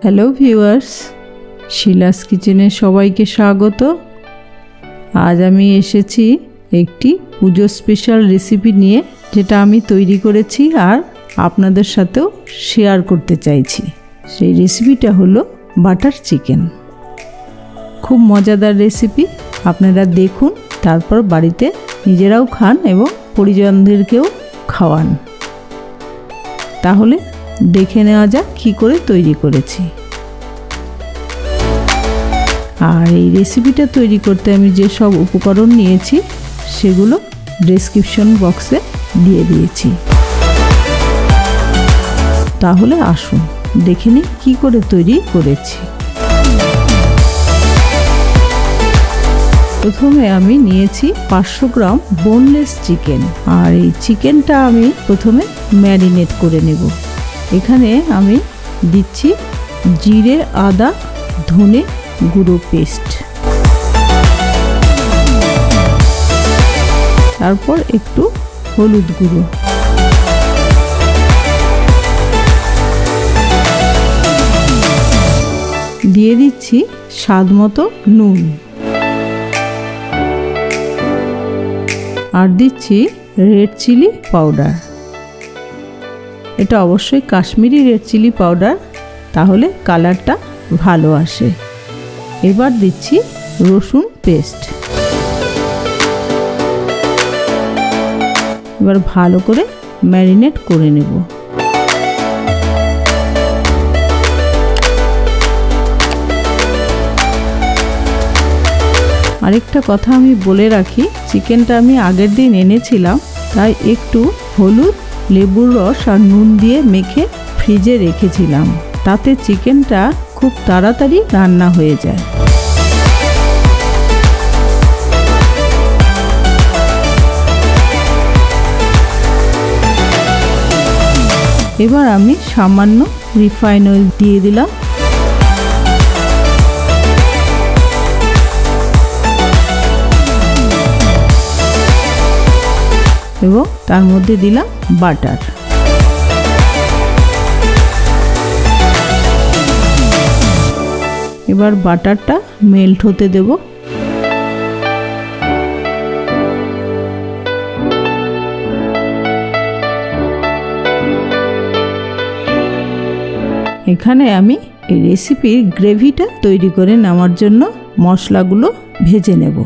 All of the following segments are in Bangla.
হ্যালো ভিউয়ার্স, শিলাস কিচেনে সবাইকে স্বাগত। আজ আমি এসেছি একটি পুজো স্পেশাল রেসিপি নিয়ে, যেটা আমি তৈরি করেছি আর আপনাদের সাথেও শেয়ার করতে চাইছি। সেই রেসিপিটা হলো বাটার চিকেন। খুব মজাদার রেসিপি, আপনারা দেখুন, তারপর বাড়িতে নিজেরাও খান এবং পরিজনদেরকেও খাওয়ান। তাহলে দেখে নেওয়া যাক কী করে তৈরি করেছি। আর এই রেসিপিটা তৈরি করতে আমি যে সব উপকরণ নিয়েছি সেগুলো ডেসক্রিপশন বক্সে দিয়ে দিয়েছি। তাহলে আসুন দেখে নিই কী করে তৈরি করেছি। প্রথমে আমি নিয়েছি 500 গ্রাম বোনলেস চিকেন, আর এই চিকেনটা আমি প্রথমে ম্যারিনেট করে নেব। এখানে আমি দিচ্ছি জিরে, আদা, ধনে গুঁড়ো পেস্ট, তারপর একটু হলুদ গুঁড়ো, দিয়ে দিচ্ছি স্বাদ মতো নুন, আর দিচ্ছি রেড চিলি পাউডার। এটা অবশ্যই কাশ্মীরি রেড চিলি পাউডার, তাহলে কালারটা ভালো আসে। এবার দিচ্ছি রসুন পেস্ট। এবার ভালো করে ম্যারিনেট করে নেব। আরেকটা কথা আমি বলে রাখি, চিকেনটা আমি আগের দিন এনেছিলাম, তাই একটু হলুদ, লেবুর রস আর নুন দিয়ে মেখে ফ্রিজে রেখেছিলাম। তাতে চিকেনটা খুব তাড়াতাড়ি রান্না হয়ে যায়। এবার আমি সামান্য রিফাইন অয়েল দিয়ে দিলাম। এবং তার মধ্যে দিলাম বাটার। এবার বাটারটা মেল্ট হতে দেব। এখানে আমি এই রেসিপির গ্রেভিটা তৈরি করে নেওয়ার জন্য মশলাগুলো ভেজে নেব।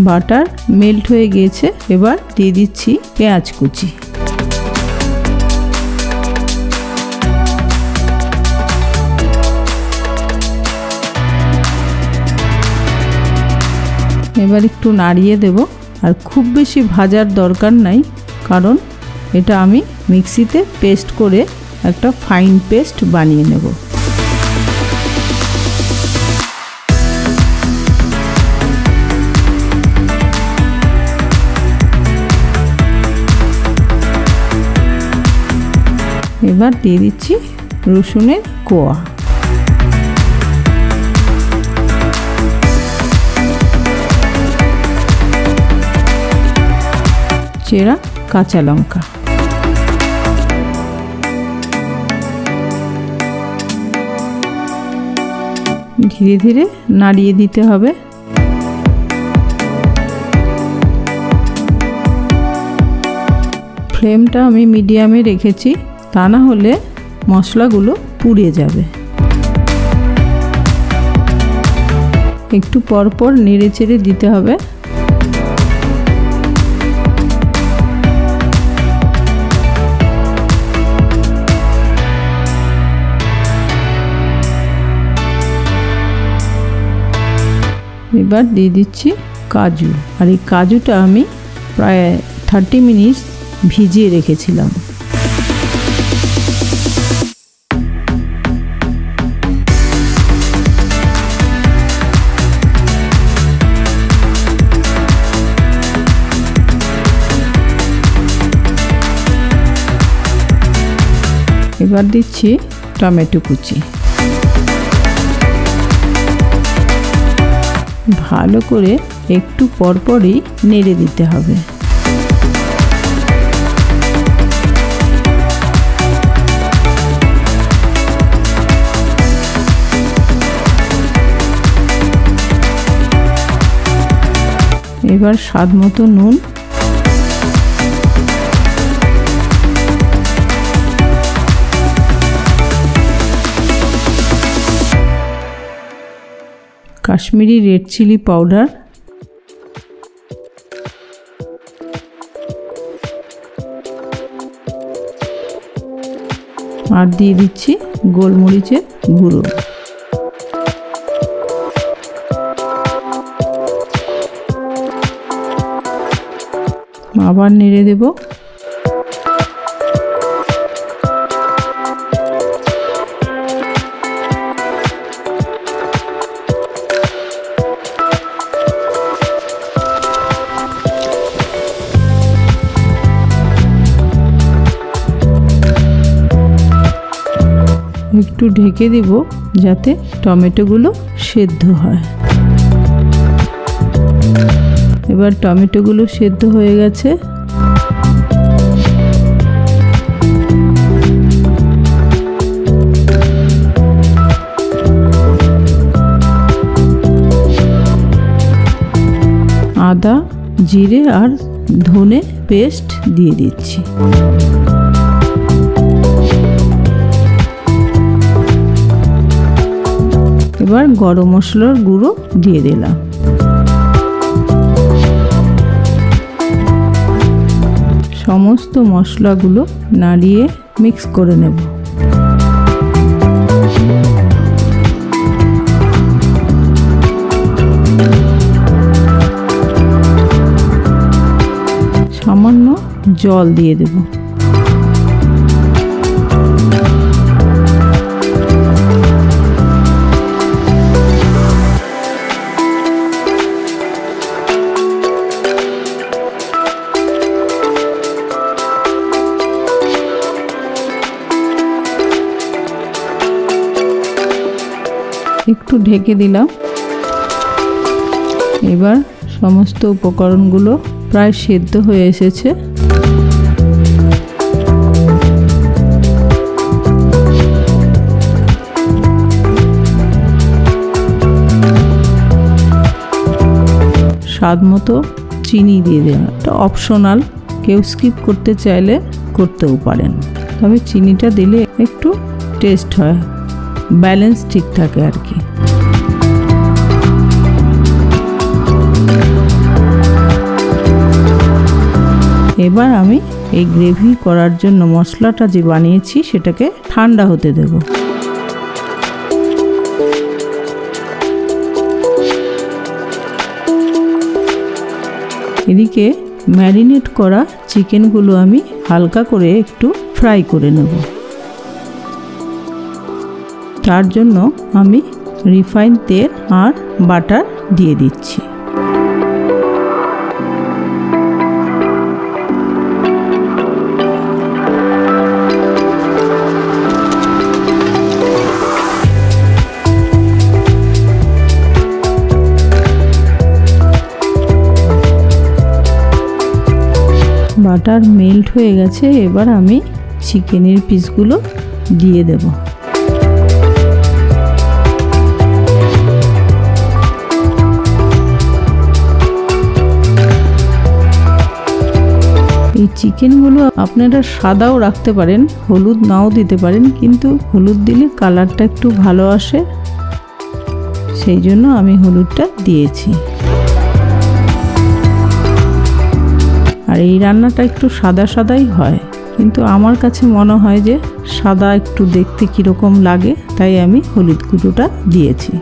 বাটার মেল্ট হয়ে গিয়েছে, এবার দিয়ে দিচ্ছি পেঁয়াজ কুচি। এবার একটু নাড়িয়ে দেব। আর খুব বেশি ভাজার দরকার নাই, কারণ এটা আমি মিক্সিতে পেস্ট করে একটা ফাইন পেস্ট বানিয়ে নেব। এবার দিয়ে দিচ্ছি রসুনের কোয়া, চেরা কাঁচা লঙ্কা, ধীরে ধীরে নাড়িয়ে দিতে হবে। ফ্লেমটা আমি মিডিয়ামে রেখেছি, তা না হলে মশলাগুলো পুড়ে যাবে। একটু পরপর নেড়ে চেড়ে দিতে হবে। এবার দিয়ে দিচ্ছি কাজু, আর এই কাজুটা আমি প্রায় 30 মিনিট ভিজিয়ে রেখেছিলাম। এবার দিচ্ছি টমেটো কুচি। ভালো করে একটু পরপরই নেড়ে দিতে হবে। এবার স্বাদ মতো নুন, কাশ্মীরি রেড চিলি পাউডার, আর দিয়ে দিচ্ছি গোলমরিচের গুঁড়ো। আবার নেড়ে দেব। একটু ঢেকে দেব যাতে টমেটোগুলো সেদ্ধ হয়। এবার টমেটোগুলো সেদ্ধ হয়ে গেছে। আদা, জিরে আর ধনে পেস্ট দিয়ে দিচ্ছি। এবার গরম মশলার গুঁড়ো দিয়ে দিলাম। সমস্ত মশলাগুলো নাড়িয়ে মিক্স করে নেব। সামান্য জল দিয়ে দেব। একটু ঢেকে দিলাম। এবার সমস্ত উপকরণগুলো প্রায় সেদ্ধ হয়ে এসেছে। স্বাদ মতো চিনি দিয়ে দেওয়া, এটা অপশনাল, কেউ স্কিপ করতে চাইলে করতেও পারেন, তবে চিনিটা দিলে একটু টেস্ট হয়, ব্যালেন্স ঠিক থাকে আর কি। এবার আমি এই গ্রেভি করার জন্য মশলাটা যে বানিয়েছি সেটাকে ঠান্ডা হতে দেব। এদিকে ম্যারিনেট করা চিকেনগুলো আমি হালকা করে একটু ফ্রাই করে নেব। তার জন্য আমি রিফাইন তেল আর বাটার দিয়ে দিচ্ছি। বাটার মেল্ট হয়ে গেছে। এবার আমি চিকেনের পিসগুলো দিয়ে দেব। এই চিকেনগুলো আপনারা সাদাও রাখতে পারেন, হলুদ নাও দিতে পারেন, কিন্তু হলুদ দিলে কালারটা একটু ভালো আসে, সেই জন্য আমি হলুদটা দিয়েছি। আর এই রান্নাটা একটু সাদা সাদাই হয়, কিন্তু আমার কাছে মনে হয় যে সাদা একটু দেখতে কীরকম লাগে, তাই আমি হলুদ গুঁড়োটা দিয়েছি।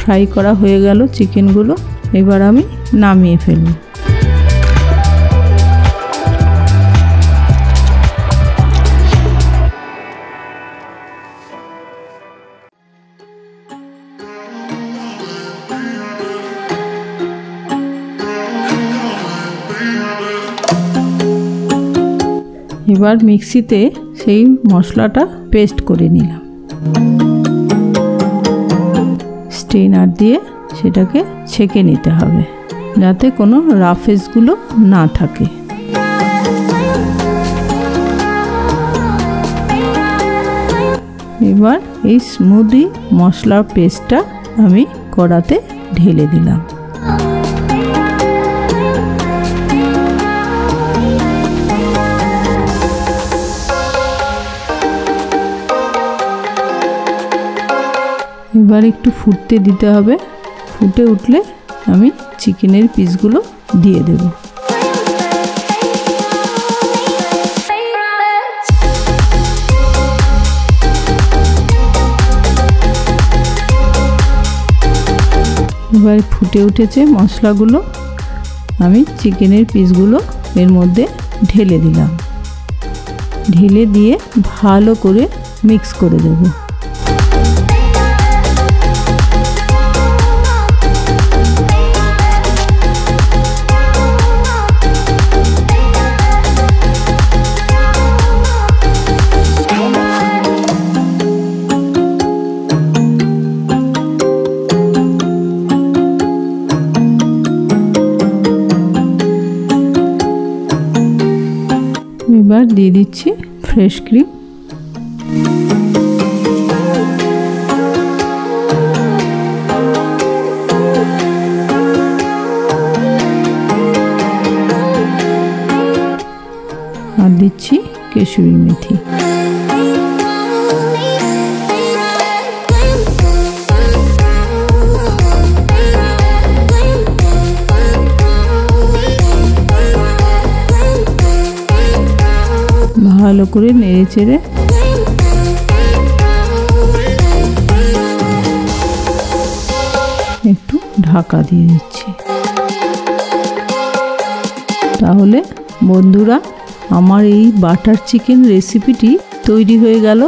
ফ্রাই করা হয়ে গেল চিকেনগুলো, এবার আমি নামিয়ে ফেলব। এবার মিক্সিতে সেই মশলাটা পেস্ট করে নিলাম। স্ট্রেনার দিয়ে সেটাকে ছেঁকে নিতে হবে যাতে কোনো রাফেসগুলো না থাকে। এবার এই স্মুদি মশলার পেস্টটা আমি কড়াতে ঢেলে দিলাম। এবার একটু ফুটতে দিতে হবে। ফুটে উঠলে আমি চিকেনের পিসগুলো দিয়ে দেব। এবার ফুটে উঠেছে মশলাগুলো, আমি চিকেনের পিসগুলো এর মধ্যে ঢেলে দিলাম। ঢেলে দিয়ে ভালো করে মিক্স করে দেব। এবার দিয়ে দিচ্ছি ফ্রেশ ক্রিম। আর দিচ্ছি কেশরি মেথি। ভালো করে নেড়ে চেড়ে একটু ঢাকা দিয়ে দিচ্ছি। তাহলে বন্ধুরা, আমার এই বাটার চিকেন রেসিপিটি তৈরি হয়ে গেল।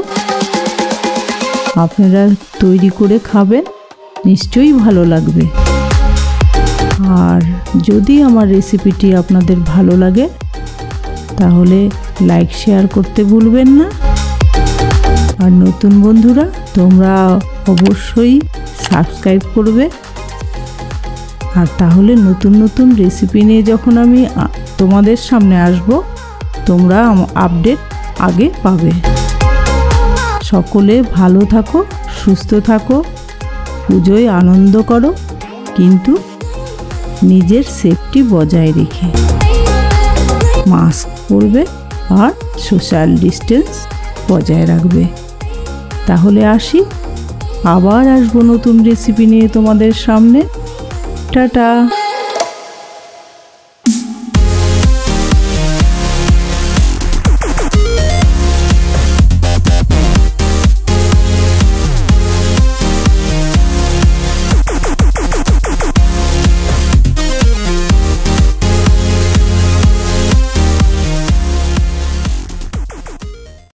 আপনারা তৈরি করে খাবেন, নিশ্চয়ই ভালো লাগবে। আর যদি আমার রেসিপিটি আপনাদের ভালো লাগে তাহলে লাইক শেয়ার করতে ভুলবেন না। আর নতুন বন্ধুরা, তোমরা অবশ্যই সাবস্ক্রাইব করবে। আর তাহলে নতুন নতুন রেসিপি নিয়ে যখন আমি তোমাদের সামনে আসব, তোমরা আপডেট আগে পাবে। সকলে ভালো থাকো, সুস্থ থাকো, পুজোয় আনন্দ করো, কিন্তু নিজের সেফটি বজায় রেখে। মাস্ক পরবে আর সোশ্যাল ডিস্টেন্স বজায় রাখবে। তাহলে আসি, আবার আসবো নতুন রেসিপি নিয়ে তোমাদের সামনে। টাটা।